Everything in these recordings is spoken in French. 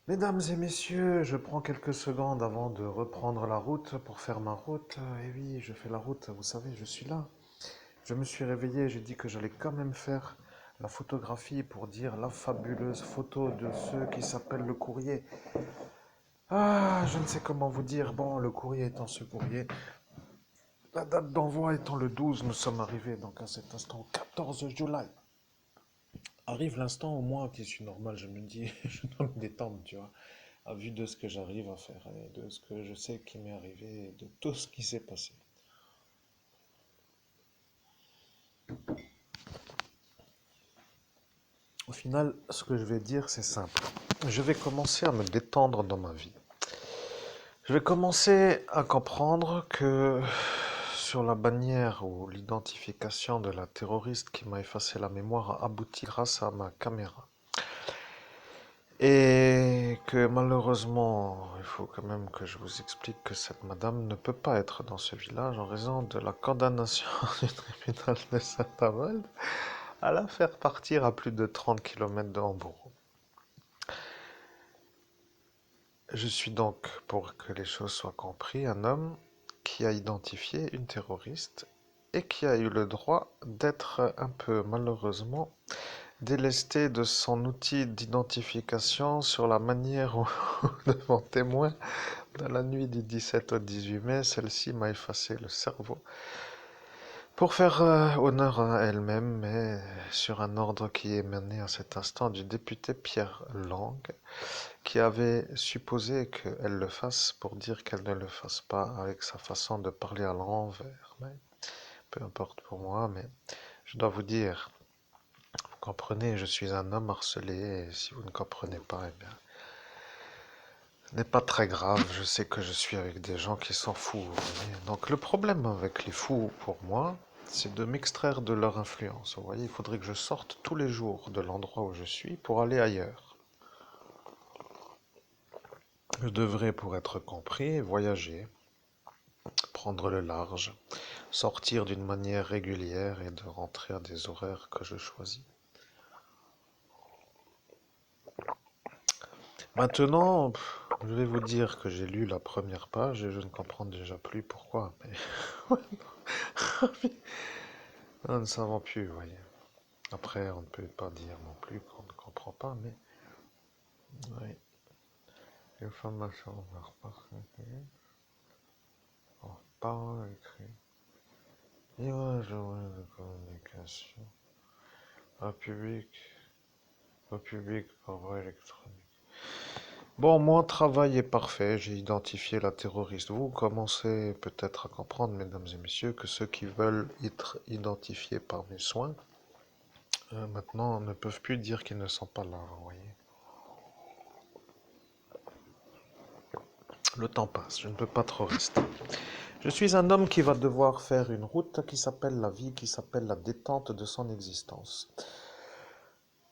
Mesdames et messieurs, je prends quelques secondes avant de reprendre la route pour faire ma route. Et oui, je fais la route, vous savez, je suis là. Je me suis réveillé, j'ai dit que j'allais quand même faire la photographie pour dire la fabuleuse photo de ceux qui s'appellent le courrier. Ah, je ne sais comment vous dire. Bon, le courrier étant ce courrier, la date d'envoi étant le 12, nous sommes arrivés donc à cet instant, 14 juillet. Arrive l'instant au moins qui suis normal, je me dis, je dois me détendre, tu vois. À vue de ce que j'arrive à faire et de ce que je sais qui m'est arrivé et de tout ce qui s'est passé. Au final, ce que je vais dire, c'est simple. Je vais commencer à me détendre dans ma vie. Je vais commencer à comprendre que sur la bannière ou l'identification de la terroriste qui m'a effacé la mémoire a abouti grâce à ma caméra. Et que malheureusement, il faut quand même que je vous explique que cette madame ne peut pas être dans ce village en raison de la condamnation du tribunal de Saint-Avold à la faire partir à plus de 30 kilomètres de Hambourg. Je suis donc, pour que les choses soient comprises, un homme qui a identifié une terroriste et qui a eu le droit d'être un peu malheureusement délesté de son outil d'identification sur la manière où, devant témoin, dans la nuit du 17 au 18 mai, celle-ci m'a effacé le cerveau pour faire honneur à elle-même, mais sur un ordre qui émanait à cet instant du député Pierre Lang, qui avait supposé qu'elle le fasse pour dire qu'elle ne le fasse pas avec sa façon de parler à l'envers. Mais peu importe pour moi, mais je dois vous dire, vous comprenez, je suis un homme harcelé, et si vous ne comprenez pas, eh bien, ce n'est pas très grave, je sais que je suis avec des gens qui sont fous, vous voyez. Donc le problème avec les fous, pour moi, c'est de m'extraire de leur influence. Vous voyez, il faudrait que je sorte tous les jours de l'endroit où je suis pour aller ailleurs. Je devrais, pour être compris, voyager, prendre le large, sortir d'une manière régulière et de rentrer à des horaires que je choisis. Maintenant, je vais vous dire que j'ai lu la première page et je ne comprends déjà plus pourquoi. Mais nous ne savons plus, vous voyez. Après, on ne peut pas dire non plus qu'on ne comprend pas, mais oui. Information par parler, parole écrit. Image de communication. République. République par voie électronique. Bon, mon travail est parfait, j'ai identifié la terroriste. Vous commencez peut-être à comprendre, mesdames et messieurs, que ceux qui veulent être identifiés par mes soins, maintenant, ne peuvent plus dire qu'ils ne sont pas là, vous voyez. Le temps passe, je ne peux pas trop rester. Je suis un homme qui va devoir faire une route qui s'appelle la vie, qui s'appelle la détente de son existence.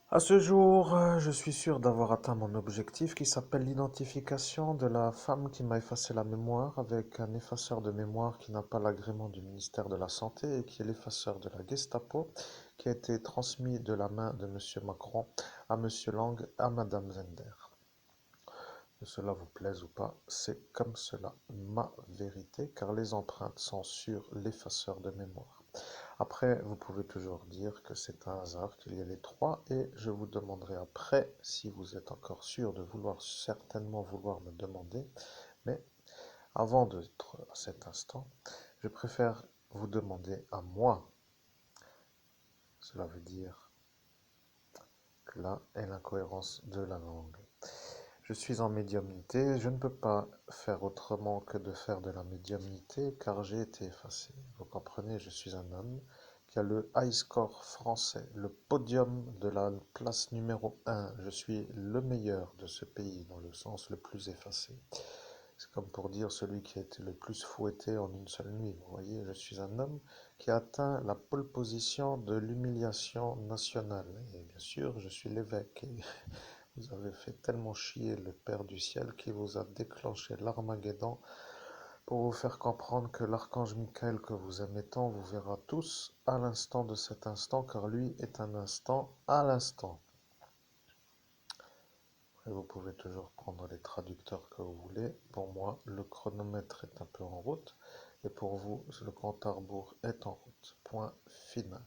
À ce jour, je suis sûr d'avoir atteint mon objectif qui s'appelle l'identification de la femme qui m'a effacé la mémoire avec un effaceur de mémoire qui n'a pas l'agrément du ministère de la Santé et qui est l'effaceur de la Gestapo qui a été transmis de la main de Monsieur Macron à Monsieur Lang à Madame Zender. Que cela vous plaise ou pas, c'est comme cela, ma vérité, car les empreintes sont sur l'effaceur de mémoire. Après, vous pouvez toujours dire que c'est un hasard qu'il y ait les trois, et je vous demanderai après si vous êtes encore sûr de vouloir certainement vouloir me demander. Mais avant d'être à cet instant, je préfère vous demander à moi. Cela veut dire que là est l'incohérence de la langue. Je suis en médiumnité, je ne peux pas faire autrement que de faire de la médiumnité car j'ai été effacé. Vous comprenez, je suis un homme qui a le high score français, le podium de la place numéro 1. Je suis le meilleur de ce pays dans le sens le plus effacé. C'est comme pour dire celui qui a été le plus fouetté en une seule nuit. Vous voyez, je suis un homme qui a atteint la pole position de l'humiliation nationale. Et bien sûr, je suis l'évêque. Et vous avez fait tellement chier le Père du ciel qui vous a déclenché l'Armageddon pour vous faire comprendre que l'archange Michael que vous aimez tant vous verra tous à l'instant de cet instant, car lui est un instant à l'instant. Après, vous pouvez toujours prendre les traducteurs que vous voulez. Pour moi, le chronomètre est un peu en route. Et pour vous, le compte à rebours est en route. Point final.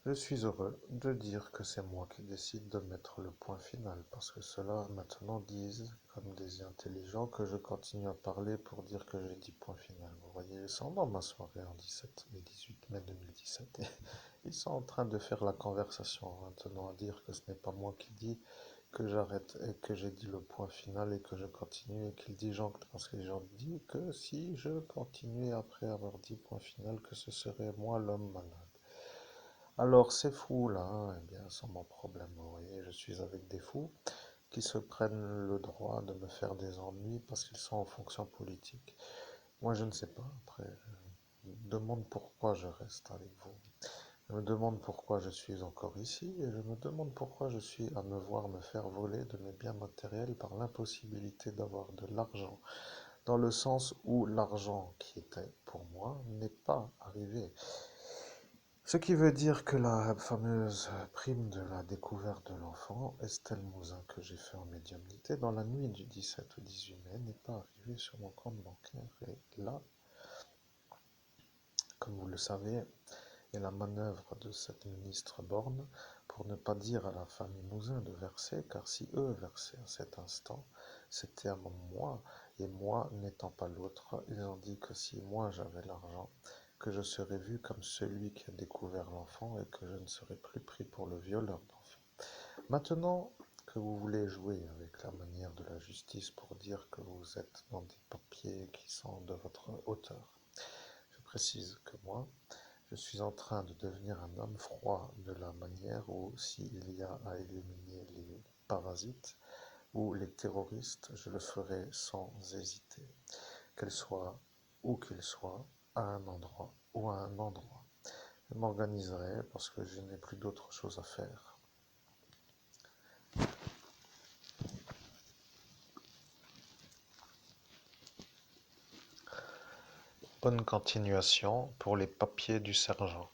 Je suis heureux de dire que c'est moi qui décide de mettre le point final, parce que ceux-là maintenant disent, comme des intelligents, que je continue à parler pour dire que j'ai dit point final. Vous voyez, ils sont dans ma soirée en 17 et 18 mai 2017, et ils sont en train de faire la conversation maintenant, à dire que ce n'est pas moi qui dis que j'arrête et que j'ai dit le point final et que je continue et qu'ils disjonctent, parce que les gens disent que si je continuais après avoir dit point final, que ce serait moi l'homme malade. Alors ces fous-là, eh bien, sont mon problème, vous voyez, je suis avec des fous qui se prennent le droit de me faire des ennuis parce qu'ils sont en fonction politique. Moi, je ne sais pas, après, je me demande pourquoi je reste avec vous. Je me demande pourquoi je suis encore ici et je me demande pourquoi je suis à me voir me faire voler de mes biens matériels par l'impossibilité d'avoir de l'argent, dans le sens où l'argent qui était pour moi n'est pas arrivé. Ce qui veut dire que la fameuse prime de la découverte de l'enfant, Estelle Mouzin, que j'ai fait en médiumnité dans la nuit du 17 au 18 mai, n'est pas arrivée sur mon compte bancaire. Et là, comme vous le savez, est la manœuvre de cette ministre Borne pour ne pas dire à la famille Mouzin de verser, car si eux versaient à cet instant, c'était à moi, et moi n'étant pas l'autre, ils ont dit que si moi j'avais l'argent, que je serais vu comme celui qui a découvert l'enfant et que je ne serais plus pris pour le violeur d'enfant. Maintenant que vous voulez jouer avec la manière de la justice pour dire que vous êtes dans des papiers qui sont de votre hauteur, je précise que moi, je suis en train de devenir un homme froid de la manière où s'il y a à éliminer les parasites ou les terroristes, je le ferai sans hésiter, qu'elles soient où qu'ils soient, à un endroit ou à un endroit. Je m'organiserai parce que je n'ai plus d'autre chose à faire. Bonne continuation pour les papiers du sergent.